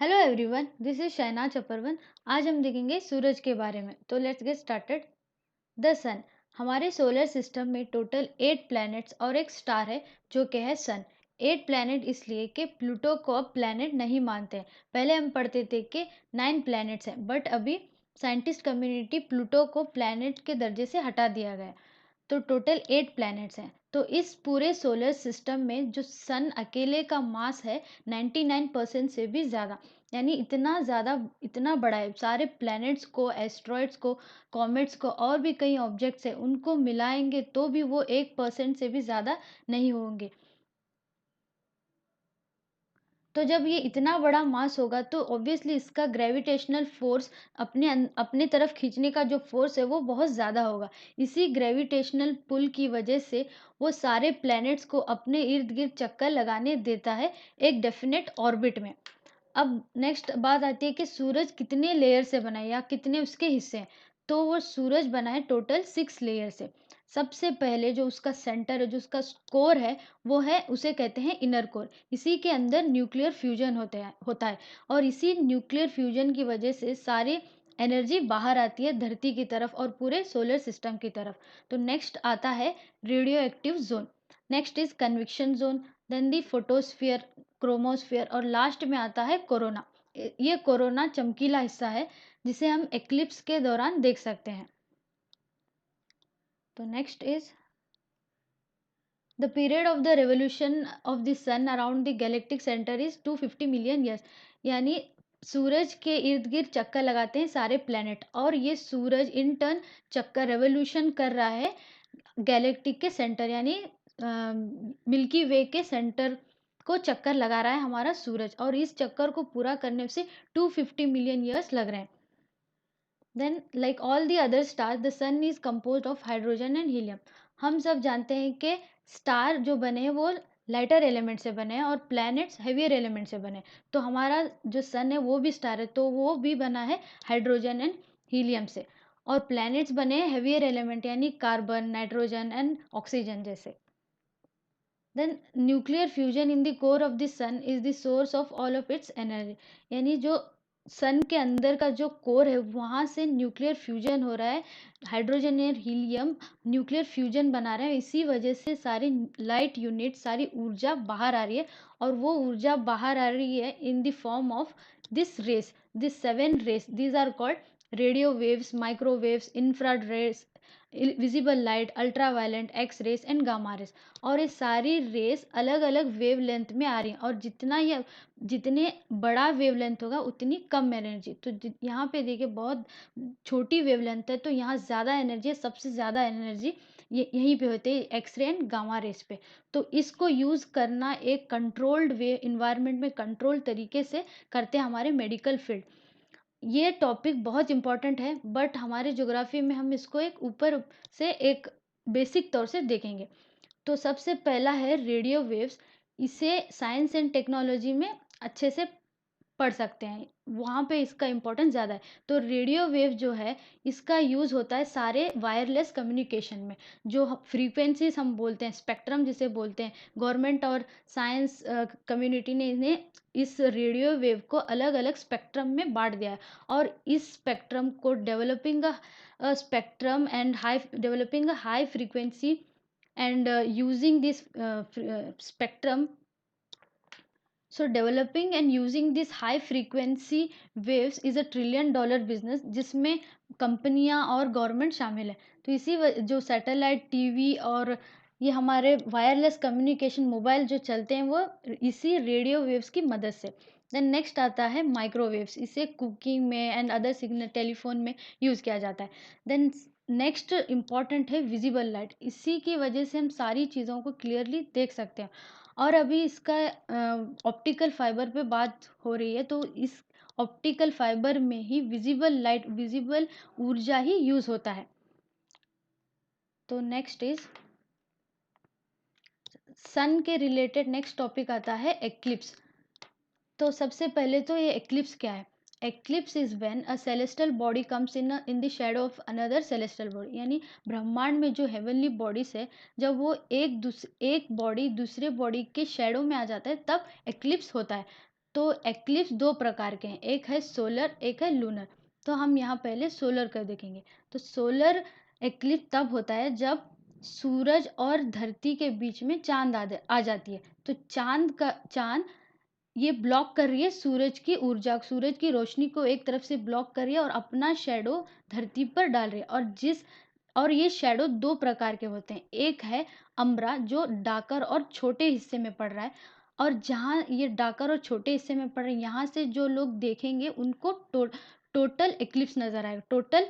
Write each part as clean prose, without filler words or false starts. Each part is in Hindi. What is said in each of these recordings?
Hello everyone, this is Shahnaz अपर्वन। आज हम देखेंगे सूरज के बारे में। तो let's get started. The sun. हमारे सोलर सिस्टम में टोटल 8 प्लैनेट्स और एक स्टार है जो कि है सन। 8 प्लैनेट इसलिए कि प्लूटो को अब प्लैनेट नहीं मानते हैं। पहले हम पढ़ते थे कि 9 प्लैनेट्स हैं, बट अभी साइंटिस्ट कम्युनिटी प्लूटो को प्लैनेट के दर्जे से हटा दिया गया। तो टोटल 8 प्लैनेट्स हैं। तो इस पूरे सोलर सिस्टम में जो सन अकेले का मास है 99% से भी ज़्यादा, यानी इतना ज़्यादा, इतना बड़ा है। सारे प्लैनेट्स को, एस्ट्रॉइड्स को, कॉमेट्स को और भी कई ऑब्जेक्ट्स हैं, उनको मिलाएंगे तो भी वो 1% से भी ज़्यादा नहीं होंगे। तो जब ये इतना बड़ा मास होगा तो ऑब्वियसली इसका ग्रेविटेशनल फोर्स अपने तरफ खींचने का जो फोर्स है वो बहुत ज़्यादा होगा। इसी ग्रेविटेशनल पुल की वजह से वो सारे प्लैनेट्स को अपने इर्द गिर्द चक्कर लगाने देता है एक डेफिनेट ऑर्बिट में। अब नेक्स्ट बात आती है कि सूरज कितने लेयर से बना है या कितने उसके हिस्से हैं। तो वो सूरज बना है टोटल 6 लेयर से। सबसे पहले जो उसका सेंटर है, जो उसका कोर है, वो है, उसे कहते हैं इनर कोर। इसी के अंदर न्यूक्लियर फ्यूजन होता है और इसी न्यूक्लियर फ्यूजन की वजह से सारी एनर्जी बाहर आती है धरती की तरफ और पूरे सोलर सिस्टम की तरफ। तो नेक्स्ट आता है radioactive zone. Next is convection zone, then the photosphere, chromosphere और लास्ट में आता है कोरोना। ये कोरोना चमकीला हिस्सा है जिसे हम एक्लिप्स के दौरान देख सकते हैं। तो next is the period of the revolution of the sun around the galactic centre is 250 million years. यानी सूरज के इर्द गिर्द चक्कर लगाते हैं सारे प्लेनेट और ये सूरज इन टर्न चक्कर रेवोल्यूशन कर रहा है गैलेक्टिक के सेंटर, यानी मिल्की वे के सेंटर को चक्कर लगा रहा है हमारा सूरज और इस चक्कर को पूरा करने से 250 मिलियन ईयर्स लग रहे हैं। Then like all the other stars the sun is composed of hydrogen and helium. हम सब जानते हैं कि स्टार जो बने हैं वो लाइटर एलिमेंट से बने हैं और प्लैनेट्स हेवियर एलिमेंट से बने हैं। तो हमारा जो सन है वो भी स्टार है, तो वो भी बना है हाइड्रोजन एंड हीलियम से। और प्लैनेट्स बने हैं हेवियर एलिमेंट यानी कार्बन, नाइट्रोजन एंड ऑक्सीजन जैसे। Then nuclear fusion in the core of the sun is the source of all of its energy. यानी जो सन के अंदर का जो कोर है वहाँ से न्यूक्लियर फ्यूजन हो रहा है। हाइड्रोजन और हीलियम न्यूक्लियर फ्यूजन बना रहे हैं, इसी वजह से सारी लाइट यूनिट, सारी ऊर्जा बाहर आ रही है। और वो ऊर्जा बाहर आ रही है in the form of this rays, this 7 rays. These are called radio waves, microwaves, infrared rays, visible light, ultraviolet, X rays and gamma rays. और ये सारी रेस अलग अलग वेवलेंथ में आ रही हैं और जितने बड़ा वेवलेंथ होगा उतनी कम एनर्जी। तो यहाँ पे देखिए बहुत छोटी वेवलेंथ है तो यहाँ ज़्यादा एनर्जी है, सबसे ज़्यादा एनर्जी ये यहीं पे होती है एक्सरे एंड गामा रेस पे। तो इसको यूज़ करना एक कंट्रोल्ड वे इन्वायरमेंट में कंट्रोल तरीके से करते हैं हमारे मेडिकल फील्ड। ये टॉपिक बहुत इम्पोर्टेंट है बट हमारे ज्योग्राफी में हम इसको एक ऊपर से एक बेसिक तौर से देखेंगे। तो सबसे पहला है रेडियो वेव्स। इसे साइंस एंड टेक्नोलॉजी में अच्छे से पढ़ सकते हैं, वहाँ पे इसका इम्पोर्टेंस ज़्यादा है। तो रेडियो वेव जो है इसका यूज़ होता है सारे वायरलेस कम्युनिकेशन में। जो फ्रीक्वेंसीज हम बोलते हैं, स्पेक्ट्रम जिसे बोलते हैं, गवर्नमेंट और साइंस कम्युनिटी ने इन्हें इस रेडियो वेव को अलग अलग स्पेक्ट्रम में बांट दिया है। और इस स्पेक्ट्रम को spectrum and high frequency and using this spectrum. So developing and using this high frequency waves is a $1 trillion business जिसमें कंपनियां और गवर्नमेंट शामिल है। तो जो सैटेलाइट टीवी और ये हमारे वायरलेस कम्युनिकेशन मोबाइल जो चलते हैं वो इसी रेडियो वेव्स की मदद से। देन नेक्स्ट आता है माइक्रोवेव्स। इसे कुकिंग में एंड अदर सिग्नल टेलीफोन में यूज़ किया जाता है। देन नेक्स्ट इम्पॉर्टेंट है विजिबल लाइट। इसी की वजह से हम सारी चीज़ों को क्लियरली देख सकते हैं। और अभी इसका ऑप्टिकल फाइबर पे बात हो रही है तो इस ऑप्टिकल फाइबर में ही विजिबल लाइट, विजिबल ऊर्जा ही यूज़ होता है। तो नेक्स्ट इज सन के रिलेटेड नेक्स्ट टॉपिक आता है एक्लिप्स। तो सबसे पहले तो ये एक्लिप्स क्या है? Eclipse is when a celestial body comes in the shadow of another celestial body. यानी ब्रह्मांड में जो हेवनली बॉडीज है, जब वो एक बॉडी दूसरे बॉडी के शैडो में आ जाता है तब एक्लिप्स होता है। तो एक्लिप्स दो प्रकार के हैं, एक है सोलर, एक है लूनर। तो हम यहाँ पहले सोलर का देखेंगे। तो सोलर एक्लिप्स तब होता है जब सूरज और धरती के बीच में चांद आ जाती है। तो चांद ये ब्लॉक कर रही है सूरज की ऊर्जा, सूरज की रोशनी को एक तरफ से ब्लॉक कर रही है और अपना शैडो धरती पर डाल रही है। और ये शैडो दो प्रकार के होते हैं, एक है अम्ब्रा जो डार्कर और छोटे हिस्से में पड़ रहा है, और जहाँ ये डार्कर और छोटे हिस्से में पड़ रहे हैं यहाँ से जो लोग देखेंगे उनको टोटल एक्लिप्स नज़र आएगा, टोटल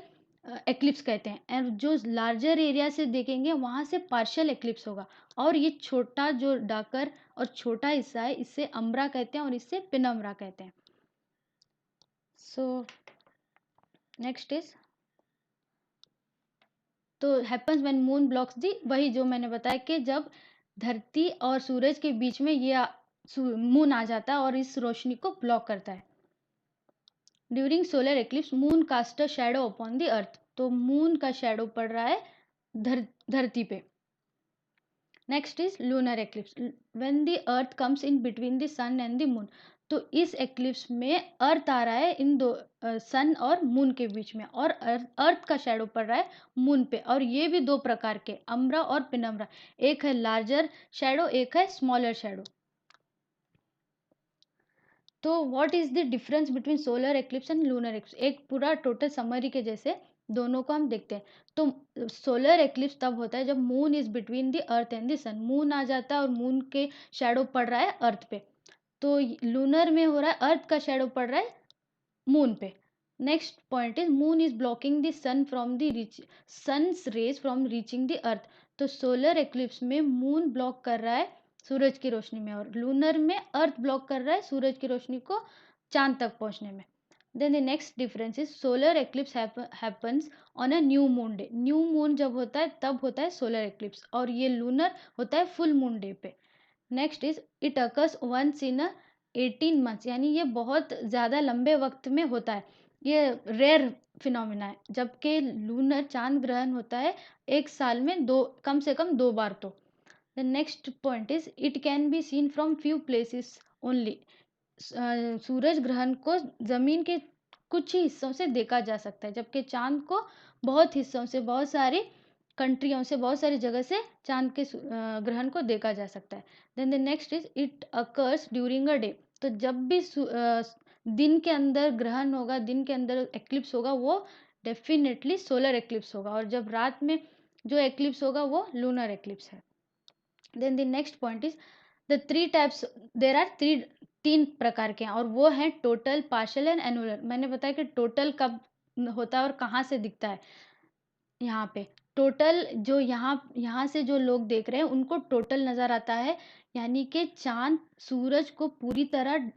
एक्लिप्स कहते हैं। और जो लार्जर एरिया से देखेंगे वहाँ से पार्शियल एक्लिप्स होगा। और ये छोटा जो डार्कर और छोटा हिस्सा है इससे अम्ब्रा कहते हैं और इससे पिनम्ब्रा कहते हैं। सो नेक्स्ट इज, तो हैपन्स व्हेन मून ब्लॉक्स दी, वही जो मैंने बताया कि जब धरती और सूरज के बीच में ये मून आ जाता है और इस रोशनी को ब्लॉक करता है। During solar eclipse moon cast a shadow upon the earth, तो मून का शैडो पड़ रहा है धरती पे। Next is lunar eclipse when the earth comes in between the sun and the moon, तो इस एक्लिप्स में अर्थ आ रहा है इन दो सन और मून के बीच में, और अर्थ का शैडो पड़ रहा है मून पे। और ये भी दो प्रकार के, अम्ब्रा और पिनम्ब्रा, एक है लार्जर शैडो, एक है स्मॉलर शैडो। तो what is the difference between solar eclipse and lunar eclipse, एक पूरा टोटल समरी के जैसे दोनों को हम देखते हैं। तो सोलर एक्लिप्स तब होता है जब moon is between the earth and the sun, moon आ जाता है और मून के शैडो पड़ रहा है अर्थ पे। तो लूनर में हो रहा है अर्थ का शैडो पड़ रहा है मून पे। Next point is moon is blocking the sun from the sun's rays from reaching the earth, तो सोलर एक्लिप्स में मून ब्लॉक कर रहा है सूरज की रोशनी में, और लूनर में अर्थ ब्लॉक कर रहा है सूरज की रोशनी को चांद तक पहुंचने में। Then the next difference is solar eclipse happens on a new moon day, new moon जब होता है तब होता है सोलर एक्लिप्स, और ये लूनर होता है फुल मून डे पे। Next is it occurs once in 18 months, यानी ये बहुत ज़्यादा लंबे वक्त में होता है, ये रेयर फिनोमिना है। जबकि लूनर चांद ग्रहण होता है एक साल में कम से कम 2 बार। तो the next point is it can be seen from few places only, सूरज ग्रहण को ज़मीन के कुछ ही हिस्सों से देखा जा सकता है, जबकि चांद को बहुत हिस्सों से, बहुत सारी कंट्रियों से, बहुत सारी जगह से चांद के ग्रहण को देखा जा सकता है। Then the next is it occurs during a day, तो जब भी दिन के अंदर ग्रहण होगा, दिन के अंदर एक्लिप्स होगा, वो डेफिनेटली सोलर एक्लिप्स होगा, और जब रात में जो एक्लिप्स होगा वो लूनर एक्लिप्स है। Then the next point is the 3 types, there are 3 प्रकार के हैं, और वो हैं टोटल, पार्शियल एंड एनुलर। मैंने बताया कि टोटल कब होता है और कहाँ से दिखता है। यहाँ पे टोटल जो यहाँ से जो लोग देख रहे हैं उनको टोटल नज़र आता है, यानी कि चांद सूरज को पूरी तरह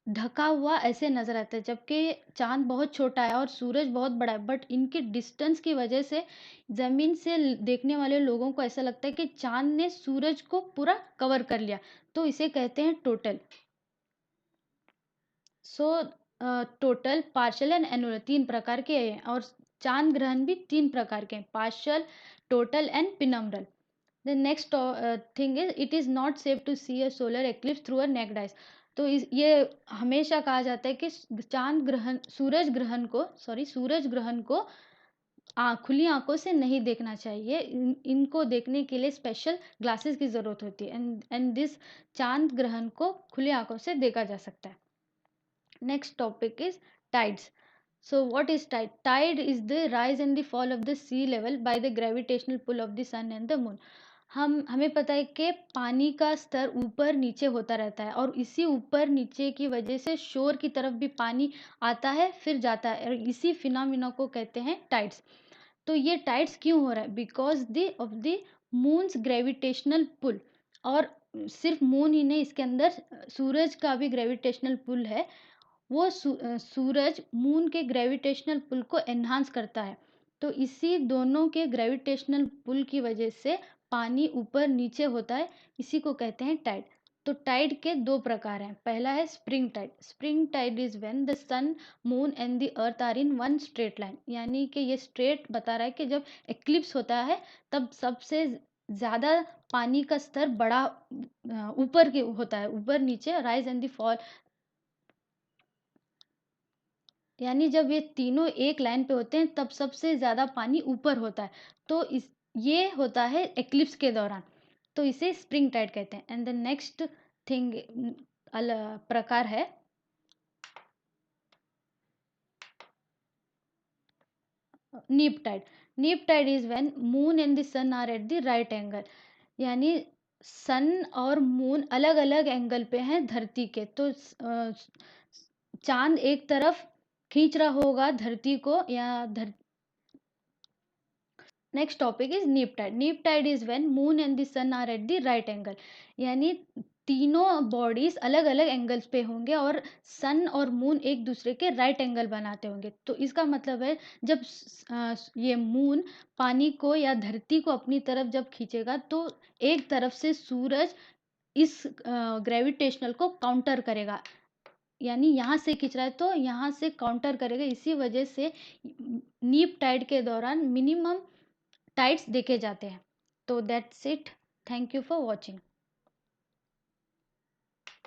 ढका हुआ ऐसे नज़र आता है, जबकि चांद बहुत छोटा है और सूरज बहुत बड़ा है, बट इनके डिस्टेंस की वजह से ज़मीन से देखने वाले लोगों को ऐसा लगता है कि चांद ने सूरज को पूरा कवर कर लिया, तो इसे कहते हैं total. So total, partial and annular 3 प्रकार के हैं, और चांद ग्रहण भी 3 प्रकार के हैं, partial, total and penumbral. The next thing is it is not safe to see a solar eclipse through a naked eyes, तो ये हमेशा कहा जाता है कि सूरज ग्रहण को खुली आंखों से नहीं देखना चाहिए, इनको देखने के लिए स्पेशल ग्लासेस की ज़रूरत होती है, एंड दिस चांद ग्रहण को खुली आंखों से देखा जा सकता है। Next topic is tides. So what is tide? Tide is the rise and the fall of the sea level by the gravitational pull of the sun and the moon. हमें पता है कि पानी का स्तर ऊपर नीचे होता रहता है, और इसी ऊपर नीचे की वजह से शोर की तरफ भी पानी आता है फिर जाता है, और इसी फिनोमिना को कहते हैं टाइड्स। तो ये टाइड्स क्यों हो रहा है? Because the moon's gravitational pull, और सिर्फ मून ही नहीं, इसके अंदर सूरज का भी ग्रेविटेशनल पुल है, वो सूरज मून के ग्रेविटेशनल पुल को एनहांस करता है, तो इसी दोनों के ग्रेविटेशनल पुल की वजह से पानी ऊपर नीचे होता है, इसी को कहते हैं टाइड। तो टाइड के 2 प्रकार हैं, पहला है spring tide. Spring tide is when the sun, moon and the earth are in one straight line, यानी कि ये स्ट्रेट बता रहा है कि जब एक्लिप्स होता है तब सबसे ज़्यादा पानी का स्तर बड़ा ऊपर के होता है, ऊपर नीचे, राइज एंड द फॉल यानी जब ये तीनों एक लाइन पे होते हैं तब सबसे ज़्यादा पानी ऊपर होता है। तो इस ये होता है एक्लिप्स के दौरान। तो इसे स्प्रिंग टाइड कहते हैं। एंड द नेक्स्ट थिंग प्रकार है neap tide. Neap tide is when moon and the sun are at the right angle. यानी सन और मून अलग अलग एंगल पे हैं धरती के। तो चांद एक तरफ खींच रहा होगा धरती को या next topic is neap tide. Neap tide is when moon and the sun are at the right angle. यानी तीनों बॉडीज अलग अलग एंगल्स पे होंगे और सन और मून एक दूसरे के राइट एंगल बनाते होंगे। तो इसका मतलब है जब ये मून पानी को या धरती को अपनी तरफ जब खींचेगा तो एक तरफ से सूरज इस ग्रेविटेशनल को काउंटर करेगा। यानी यहाँ से खींच रहा है तो यहाँ से काउंटर करेगा। इसी वजह से नीप टाइड के दौरान मिनिमम टाइड्स देखे जाते हैं। तो that's it. Thank you for watching.